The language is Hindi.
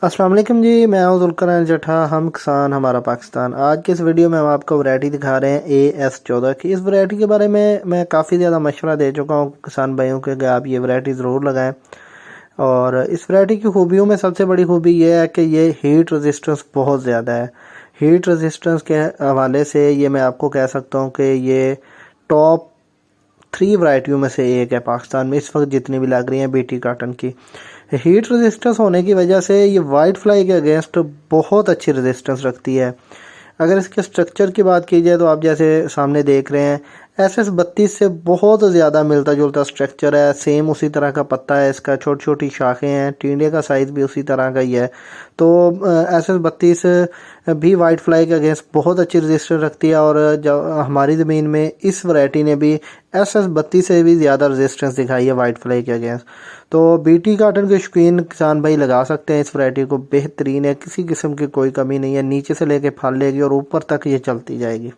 अस्सलाम वालेकुम जी, मैं हूं जुल्कर जठा। हम किसान हमारा पाकिस्तान। आज के इस वीडियो में हम आपको वैरायटी दिखा रहे हैं AS14 की। इस वैरायटी के बारे में मैं काफ़ी ज़्यादा मशवरा दे चुका हूं किसान भाइयों के कि आप ये वैरायटी ज़रूर लगाएं। और इस वैरायटी की खूबियों में सबसे बड़ी खूबी ये है कि ये हीट रेजिस्टेंस बहुत ज़्यादा है। हीट रेजिस्टेंस के हवाले से ये मैं आपको कह सकता हूँ कि ये टॉप 3 वैरायटियों में से एक है पाकिस्तान में इस वक्त जितनी भी लग रही हैं बीटी काटन की। हीट रेजिस्टेंस होने की वजह से ये वाइट फ्लाई के अगेंस्ट बहुत अच्छी रेजिस्टेंस रखती है। अगर इसके स्ट्रक्चर की बात की जाए तो आप जैसे सामने देख रहे हैं SS32 से बहुत ज़्यादा मिलता जुलता स्ट्रक्चर है। सेम उसी तरह का पत्ता है इसका, छोटी छोटी शाखें हैं, टिंडे का साइज़ भी उसी तरह का ही है। तो SS32 भी वाइट फ्लाई के अगेंस्ट बहुत अच्छी रेजिस्टेंस रखती है। और जब हमारी ज़मीन में इस वैरायटी ने भी SS32 से भी ज़्यादा रेजिस्टेंस दिखाई है वाइट फ्लाई के अगेंस्ट। तो बीटी काटन के शौकीन किसान भाई लगा सकते हैं इस वैरायटी को। बेहतरीन है, किसी किस्म की कोई कमी नहीं है। नीचे से लेके फल लेगी और ऊपर तक ये चलती जाएगी।